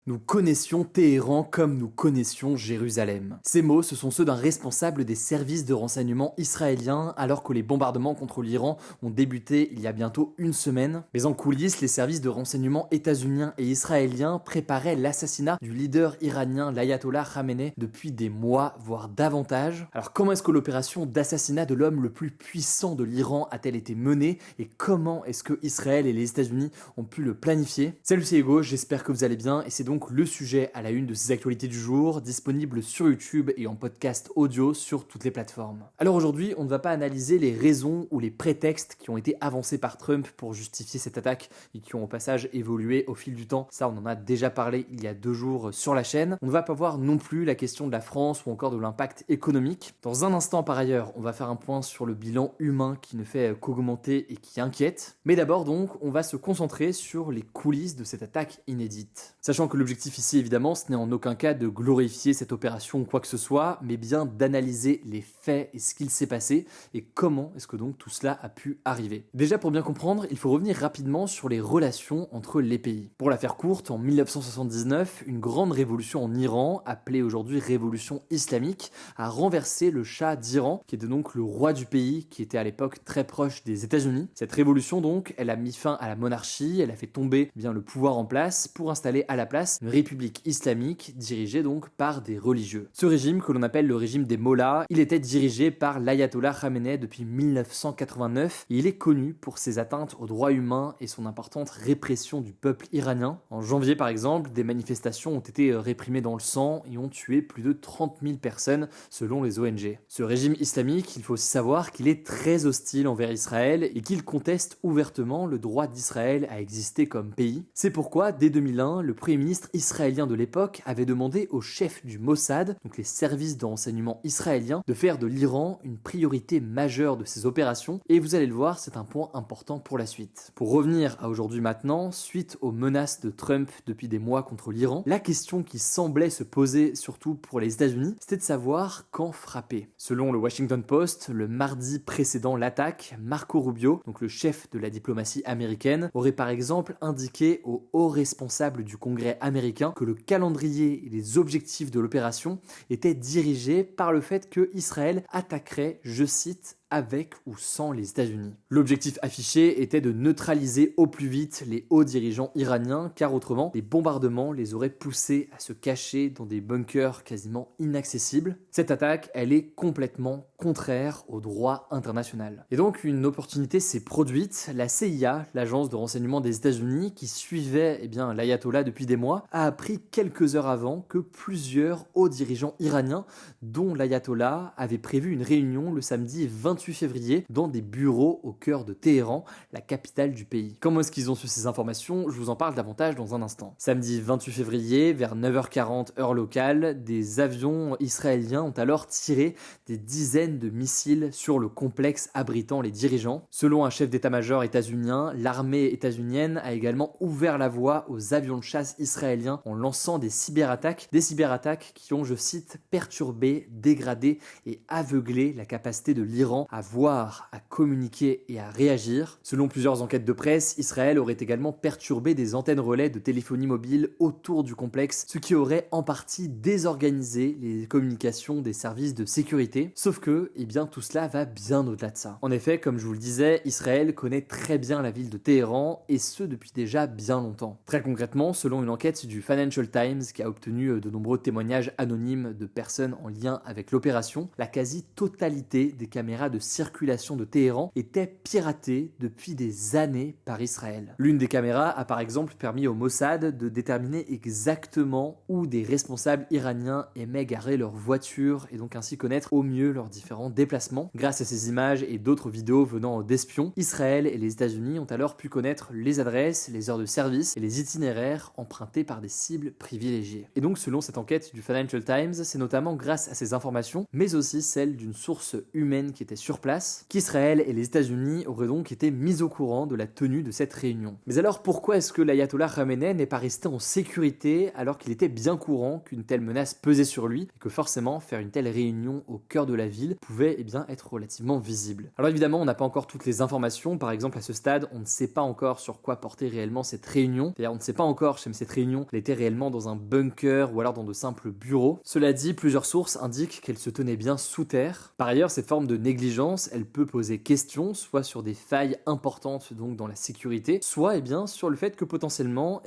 Nous connaissions Téhéran comme nous connaissions Jérusalem. Ces mots, ce sont ceux d'un responsable des services de renseignement israéliens alors que les bombardements contre l'Iran ont débuté il y a bientôt une semaine. Mais en coulisses, les services de renseignement états-uniens et israéliens préparaient l'assassinat du leader iranien l'ayatollah Khamenei depuis des mois, voire davantage. Alors comment est-ce que l'opération d'assassinat de l'homme le plus puissant de l'Iran a-t-elle été menée et comment est-ce que Israël et les États-Unis ont pu le planifier? Salut, c'est Hugo, j'espère que vous allez bien et c'est donc le sujet à la une de ces actualités du jour, disponible sur YouTube et en podcast audio sur toutes les plateformes. Alors aujourd'hui, on ne va pas analyser les raisons ou les prétextes qui ont été avancés par Trump pour justifier cette attaque et qui ont au passage évolué au fil du temps. Ça, on en a déjà parlé il y a 2 jours sur la chaîne. On ne va pas voir non plus la question de la France ou encore de l'impact économique. Dans un instant par ailleurs, on va faire un point sur le bilan humain qui ne fait qu'augmenter et qui inquiète. Mais d'abord donc, on va se concentrer sur les coulisses de cette attaque inédite. Sachant que l'objectif ici évidemment ce n'est en aucun cas de glorifier cette opération ou quoi que ce soit, mais bien d'analyser les faits et ce qu'il s'est passé et comment est-ce que donc tout cela a pu arriver. Déjà pour bien comprendre, il faut revenir rapidement sur les relations entre les pays. Pour la faire courte, en 1979, une grande révolution en Iran, appelée aujourd'hui révolution islamique, a renversé le Shah d'Iran, qui était donc le roi du pays, qui était à l'époque très proche des États-Unis. Cette révolution donc, elle a mis fin à la monarchie, elle a fait tomber bien le pouvoir en place pour installer à la place une république islamique dirigée donc par des religieux. Ce régime que l'on appelle le régime des mollahs, il était dirigé par l'ayatollah Khamenei depuis 1989 et il est connu pour ses atteintes aux droits humains et son importante répression du peuple iranien. En janvier par exemple, des manifestations ont été réprimées dans le sang et ont tué plus de 30 000 personnes selon les ONG. Ce régime islamique, il faut aussi savoir qu'il est très hostile envers Israël et qu'il conteste ouvertement le droit d'Israël à exister comme pays. C'est pourquoi dès 2001, le premier ministre israélien de l'époque avait demandé au chef du Mossad, donc les services de renseignement israéliens, de faire de l'Iran une priorité majeure de ses opérations, et vous allez le voir, c'est un point important pour la suite. Pour revenir à aujourd'hui maintenant, suite aux menaces de Trump depuis des mois contre l'Iran, la question qui semblait se poser surtout pour les États-Unis, c'était de savoir quand frapper. Selon le Washington Post, le mardi précédent l'attaque, Marco Rubio, donc le chef de la diplomatie américaine, aurait par exemple indiqué aux hauts responsables du Congrès américain que le calendrier et les objectifs de l'opération étaient dirigés par le fait que Israël attaquerait, je cite, avec ou sans les États-Unis. L'objectif affiché était de neutraliser au plus vite les hauts dirigeants iraniens, car autrement, les bombardements les auraient poussés à se cacher dans des bunkers quasiment inaccessibles. Cette attaque, elle est complètement contraire au droit international. Et donc, une opportunité s'est produite. La CIA, l'agence de renseignement des États-Unis, qui suivait l'ayatollah depuis des mois, a appris quelques heures avant que plusieurs hauts dirigeants iraniens, dont l'ayatollah, avaient prévu une réunion le samedi 28 février dans des bureaux au cœur de Téhéran, la capitale du pays. Comment est-ce qu'ils ont su ces informations? Je vous en parle davantage dans un instant. Samedi 28 février, vers 9h40 heure locale, des avions israéliens ont alors tiré des dizaines de missiles sur le complexe abritant les dirigeants. Selon un chef d'état-major états-unien, l'armée états-unienne a également ouvert la voie aux avions de chasse israéliens en lançant des cyberattaques qui ont, je cite, perturbé, dégradé et aveuglé la capacité de l'Iran à voir, à communiquer et à réagir. Selon plusieurs enquêtes de presse, Israël aurait également perturbé des antennes relais de téléphonie mobile autour du complexe, ce qui aurait en partie désorganisé les communications des services de sécurité. Sauf que, tout cela va bien au-delà de ça. En effet, comme je vous le disais, Israël connaît très bien la ville de Téhéran, et ce depuis déjà bien longtemps. Très concrètement, selon une enquête du Financial Times qui a obtenu de nombreux témoignages anonymes de personnes en lien avec l'opération, la quasi-totalité des caméras de circulation de Téhéran étaient piratées depuis des années par Israël. L'une des caméras a par exemple permis au Mossad de déterminer exactement où des responsables iraniens aimaient garer leur voiture et donc ainsi connaître au mieux leurs différents déplacements. Grâce à ces images et d'autres vidéos venant d'espions, Israël et les États-Unis ont alors pu connaître les adresses, les heures de service et les itinéraires empruntés par des cibles privilégiées. Et donc selon cette enquête du Financial Times, c'est notamment grâce à ces informations, mais aussi celle d'une source humaine qui était sur sur place, qu'Israël et les États-Unis auraient donc été mis au courant de la tenue de cette réunion. Mais alors pourquoi est-ce que l'ayatollah Khamenei n'est pas resté en sécurité alors qu'il était bien courant qu'une telle menace pesait sur lui et que forcément faire une telle réunion au cœur de la ville pouvait être relativement visible. Alors évidemment, on n'a pas encore toutes les informations, par exemple à ce stade, on ne sait pas encore sur quoi porter réellement cette réunion, c'est-à-dire on ne sait pas encore si cette réunion elle était réellement dans un bunker ou alors dans de simples bureaux. Cela dit, plusieurs sources indiquent qu'elle se tenait bien sous terre. Par ailleurs, cette forme de négligence, elle peut poser question, soit sur des failles importantes donc dans la sécurité, soit sur le fait que potentiellement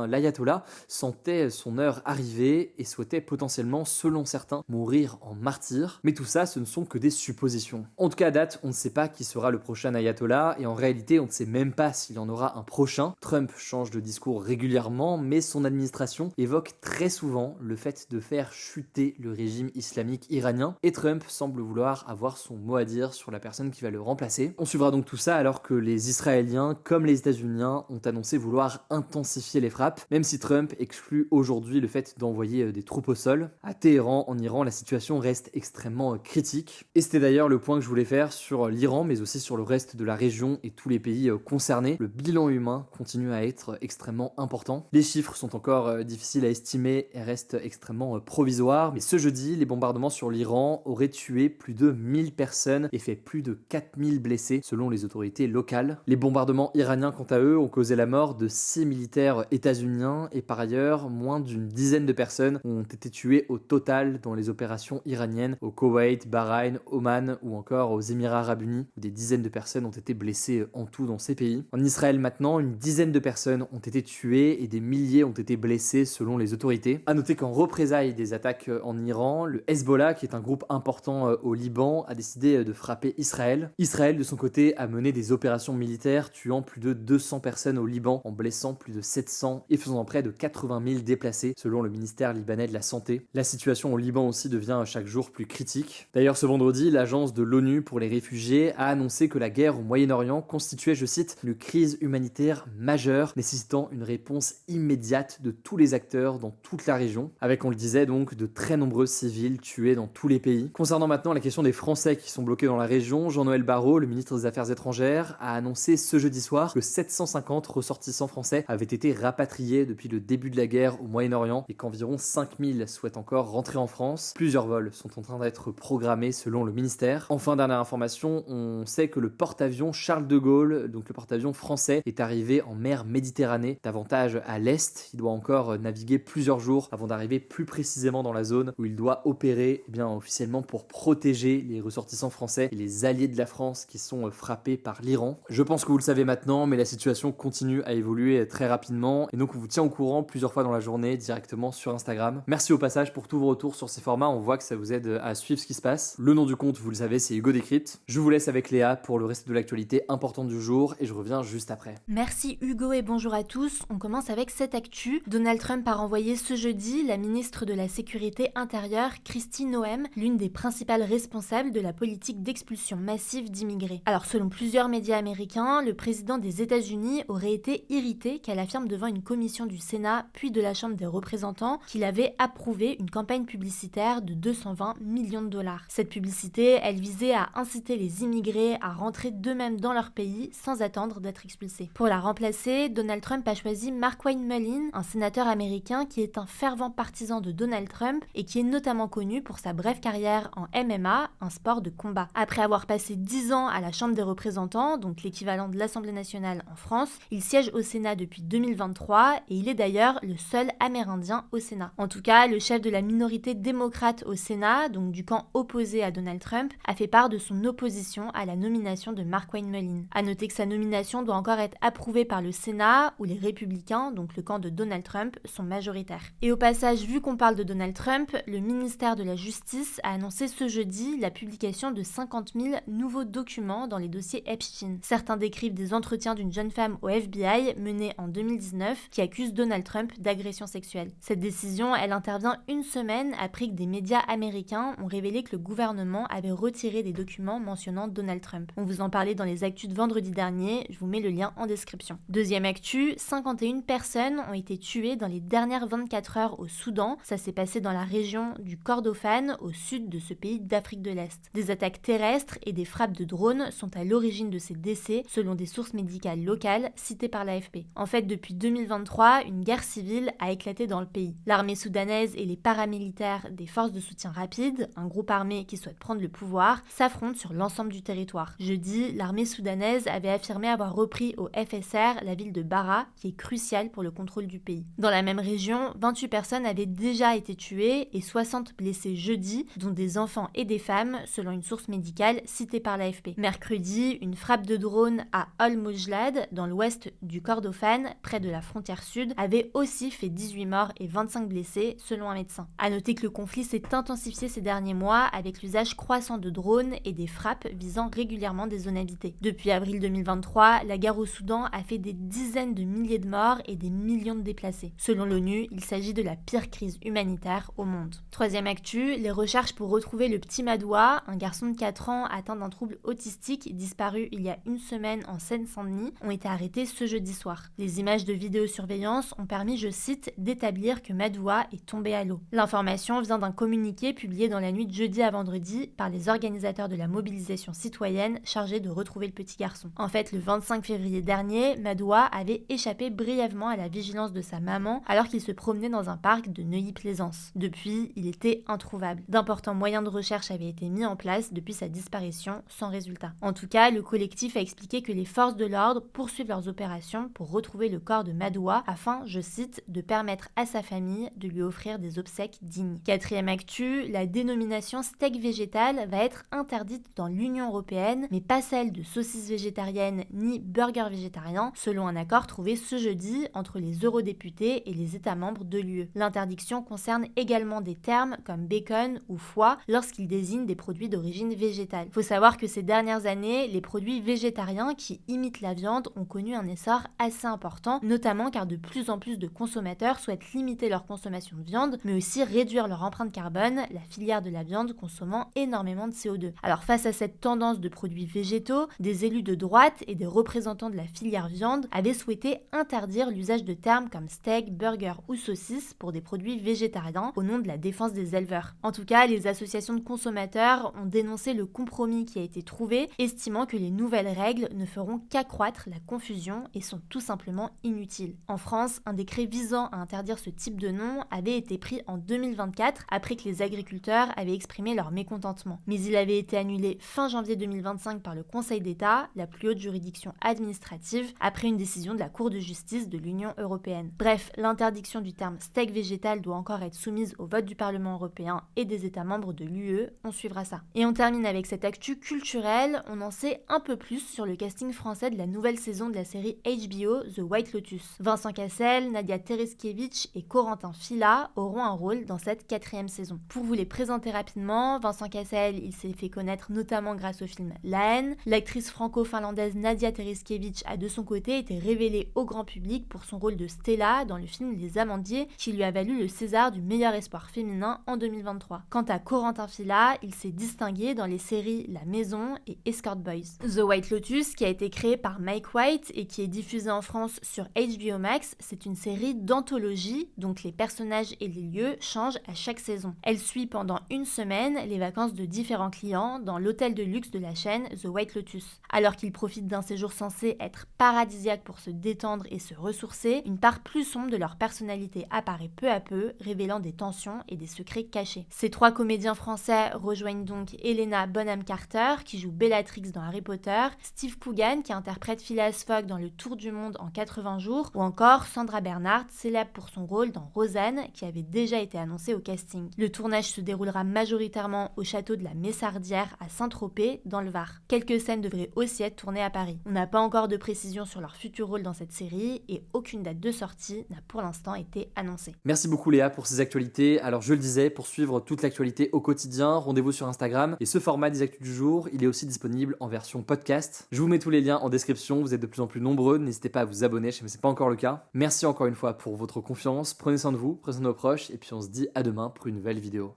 l'ayatollah sentait son heure arriver et souhaitait potentiellement, selon certains, mourir en martyr. Mais tout ça, ce ne sont que des suppositions. En tout cas, à date, on ne sait pas qui sera le prochain ayatollah et en réalité, on ne sait même pas s'il y en aura un prochain. Trump change de discours régulièrement, mais son administration évoque très souvent le fait de faire chuter le régime islamique iranien et Trump semble vouloir avoir son mot à dire sur la personne qui va le remplacer. On suivra donc tout ça alors que les Israéliens, comme les États-Unis, ont annoncé vouloir intensifier les frappes, même si Trump exclut aujourd'hui le fait d'envoyer des troupes au sol. À Téhéran, en Iran, la situation reste extrêmement critique. Et c'était d'ailleurs le point que je voulais faire sur l'Iran, mais aussi sur le reste de la région et tous les pays concernés. Le bilan humain continue à être extrêmement important. Les chiffres sont encore difficiles à estimer et restent extrêmement provisoires, mais ce jeudi, les bombardements sur l'Iran auraient tué plus de 1000 personnes et fait plus de 4000 blessés selon les autorités locales. Les bombardements iraniens, quant à eux, ont causé la mort de 6 militaires états-uniens et par ailleurs, moins d'une dizaine de personnes ont été tuées au total dans les opérations iraniennes au Koweït, Bahreïn, Oman ou encore aux Émirats Arabes Unis, où des dizaines de personnes ont été blessées en tout dans ces pays. En Israël maintenant, une dizaine de personnes ont été tuées et des milliers ont été blessés selon les autorités. A noter qu'en représailles des attaques en Iran, le Hezbollah, qui est un groupe important au Liban, a décidé de frapper Israël. Israël, de son côté, a mené des opérations militaires tuant plus de 200 personnes au Liban, en blessant plus de 700 et faisant près de 80 000 déplacés, selon le ministère libanais de la Santé. La situation au Liban aussi devient chaque jour plus critique. D'ailleurs, ce vendredi, l'agence de l'ONU pour les réfugiés a annoncé que la guerre au Moyen-Orient constituait, je cite, une crise humanitaire majeure, nécessitant une réponse immédiate de tous les acteurs dans toute la région, avec, on le disait donc, de très nombreux civils tués dans tous les pays. Concernant maintenant la question des Français qui sont bloqués dans la région, Jean-Noël Barrot, le ministre des Affaires étrangères, a annoncé ce jeudi soir que 750 ressortissants français avaient été rapatriés depuis le début de la guerre au Moyen-Orient et qu'environ 5000 souhaitent encore rentrer en France. Plusieurs vols sont en train d'être programmés selon le ministère. Enfin, dernière information, on sait que le porte-avions Charles de Gaulle, donc le porte-avions français, est arrivé en mer Méditerranée, davantage à l'est. Il doit encore naviguer plusieurs jours avant d'arriver plus précisément dans la zone où il doit opérer officiellement pour protéger les ressortissants français et les alliés de la France qui sont frappés par l'Iran. Je pense que vous le savez maintenant, mais la situation continue à évoluer très rapidement et donc on vous tient au courant plusieurs fois dans la journée directement sur Instagram. Merci au passage pour tous vos retours sur ces formats, on voit que ça vous aide à suivre ce qui se passe. Le nom du compte, vous le savez, c'est Hugo Décrypte. Je vous laisse avec Léa pour le reste de l'actualité importante du jour et je reviens juste après. Merci Hugo et bonjour à tous. On commence avec cette actu. Donald Trump a renvoyé ce jeudi la ministre de la Sécurité intérieure, Kristi Noem, l'une des principales responsables de la politique d'expulsion massive d'immigrés. Alors selon plusieurs médias américains, le président des États-Unis aurait été irrité qu'elle affirme devant une commission du Sénat puis de la Chambre des représentants qu'il avait approuvé une campagne publicitaire de 220 millions de dollars. Cette publicité, elle visait à inciter les immigrés à rentrer d'eux-mêmes dans leur pays sans attendre d'être expulsés. Pour la remplacer, Donald Trump a choisi Markwayne Mullin, un sénateur américain qui est un fervent partisan de Donald Trump et qui est notamment connu pour sa brève carrière en MMA, un sport de combat. Après avoir passé 10 ans à la Chambre des représentants, donc l'équivalent de l'Assemblée nationale en France, il siège au Sénat depuis 2023 et il est d'ailleurs le seul amérindien au Sénat. En tout cas, le chef de la minorité démocrate au Sénat, donc du camp opposé à Donald Trump, a fait part de son opposition à la nomination de Markwayne Mullin. À noter que sa nomination doit encore être approuvée par le Sénat, où les républicains, donc le camp de Donald Trump, sont majoritaires. Et au passage, vu qu'on parle de Donald Trump, le ministère de la Justice a annoncé ce jeudi la publication de 50 000 nouveaux documents dans les dossiers Epstein. Certains décrivent des entretiens d'une jeune femme au FBI menés en 2019 qui accuse Donald Trump d'agression sexuelle. Cette décision, elle intervient une semaine après que des médias américains ont révélé que le gouvernement avait retiré des documents mentionnant Donald Trump. On vous en parlait dans les actus de vendredi dernier, je vous mets le lien en description. Deuxième actu, 51 personnes ont été tuées dans les dernières 24 heures au Soudan. Ça s'est passé dans la région du Kordofan, au sud de ce pays d'Afrique de l'Est. Des attaques terrestres et des frappes de drones sont à l'origine de ces décès, selon des sources médicales locales citées par l'AFP. En fait, depuis 2023, une guerre civile a éclaté dans le pays. L'armée soudanaise et les paramilitaires des forces de soutien rapide, un groupe armé qui souhaite prendre le pouvoir, s'affrontent sur l'ensemble du territoire. Jeudi, l'armée soudanaise avait affirmé avoir repris au FSR la ville de Bara, qui est cruciale pour le contrôle du pays. Dans la même région, 28 personnes avaient déjà été tuées et 60 blessées jeudi, dont des enfants et des femmes, selon une source médicale citée par l'AFP. Mercredi, une frappe de drone à Al-Mojlad, dans l'ouest du Kordofan, près de la frontière sud, avait aussi fait 18 morts et 25 blessés, selon un médecin. À noter que le conflit s'est intensifié ces derniers mois avec l'usage croissant de drones et des frappes visant régulièrement des zones habitées. Depuis avril 2023, la guerre au Soudan a fait des dizaines de milliers de morts et des millions de déplacés. Selon l'ONU, il s'agit de la pire crise humanitaire au monde. Troisième actu, les recherches pour retrouver le petit Madoua, un garçon de 4 ans atteint d'un trouble autistique disparu il y a une semaine en Seine-Saint-Denis, ont été arrêtés ce jeudi soir. Les images de vidéosurveillance ont permis, je cite, d'établir que Madoua est tombé à l'eau. L'information vient d'un communiqué publié dans la nuit de jeudi à vendredi par les organisateurs de la mobilisation citoyenne chargés de retrouver le petit garçon. En fait, le 25 février dernier, Madoua avait échappé brièvement à la vigilance de sa maman alors qu'il se promenait dans un parc de Neuilly-Plaisance. Depuis, il était introuvable. D'importants moyens de recherche avaient été mis en place depuis sa disparition, sans résultat. En tout cas, le collectif a expliqué que les forces de l'ordre poursuivent leurs opérations pour retrouver le corps de Madoua afin, je cite, de permettre à sa famille de lui offrir des obsèques dignes. Quatrième actu, la dénomination steak végétal va être interdite dans l'Union européenne, mais pas celle de saucisse végétarienne ni burger végétarien, selon un accord trouvé ce jeudi entre les eurodéputés et les États membres de l'UE. L'interdiction concerne également des termes comme bacon ou foie lorsqu'ils désignent des produits d'origine végétale. Faut savoir que ces dernières années, les produits végétariens qui imitent la viande ont connu un essor assez important, notamment car de plus en plus de consommateurs souhaitent limiter leur consommation de viande, mais aussi réduire leur empreinte carbone, la filière de la viande consommant énormément de CO2. Alors face à cette tendance de produits végétaux, des élus de droite et des représentants de la filière viande avaient souhaité interdire l'usage de termes comme steak, burger ou saucisse pour des produits végétariens au nom de la défense des éleveurs. En tout cas, les associations de consommateurs ont dénoncé le compromis qui a été trouvé, estimant que les nouvelles règles ne feront qu'accroître la confusion et sont tout simplement inutiles. En France, un décret visant à interdire ce type de nom avait été pris en 2024 après que les agriculteurs avaient exprimé leur mécontentement. Mais il avait été annulé fin janvier 2025 par le Conseil d'État, la plus haute juridiction administrative, après une décision de la Cour de justice de l'Union européenne. Bref, l'interdiction du terme steak végétal doit encore être soumise au vote du Parlement européen et des États membres de l'UE, on suivra ça. Et on termine avec cette actu culturelle, on en sait un peu plus sur le casting français de la nouvelle saison de la série HBO The White Lotus. Vincent Cassel, Nadia Tereskevich et Corentin Fila auront un rôle dans cette 4e saison. Pour vous les présenter rapidement, Vincent Cassel, il s'est fait connaître notamment grâce au film La Haine. L'actrice franco-finlandaise Nadia Tereskevich a de son côté été révélée au grand public pour son rôle de Stella dans le film Les Amandiers, qui lui a valu le César du meilleur espoir féminin en 2023. Quant à Corentin Fila, il s'est distingué dans les séries La Maison et Escort Boys. The White Lotus, qui a été créé par Mike White et qui est diffusé en France sur HBO Max, c'est une série d'anthologie, donc les personnages et les lieux changent à chaque saison. Elle suit pendant une semaine les vacances de différents clients dans l'hôtel de luxe de la chaîne The White Lotus. Alors qu'ils profitent d'un séjour censé être paradisiaque pour se détendre et se ressourcer, une part plus sombre de leur personnalité apparaît peu à peu, révélant des tensions et des secrets cachés. Ces 3 comédiens français rejoignent donc Helena Bonham Carter, qui joue Bellatrix dans Harry Potter, Steve Coogan, qui interprète Phileas Fogg dans Le Tour du monde en 80 jours, ou encore Sandra Bernhard, célèbre pour son rôle dans Rosanne, qui avait déjà été annoncée au casting. Le tournage se déroulera majoritairement au château de la Messardière à Saint-Tropez, dans le Var. Quelques scènes devraient aussi être tournées à Paris. On n'a pas encore de précision sur leur futur rôle dans cette série et aucune date de sortie n'a pour l'instant été annoncée. Merci beaucoup Léa pour ces actualités. Alors je le disais, pour suivre toute l'actualité au quotidien, rendez-vous sur Instagram. Et ce format des actus du jour, il est aussi disponible en version podcast. Je vous mets tous les liens en description, vous êtes de plus en plus nombreux, n'hésitez pas à vous abonner, je sais que c'est pas encore le cas. Merci encore une fois pour votre confiance, prenez soin de vous, prenez soin de nos proches, et puis on se dit à demain pour une nouvelle vidéo.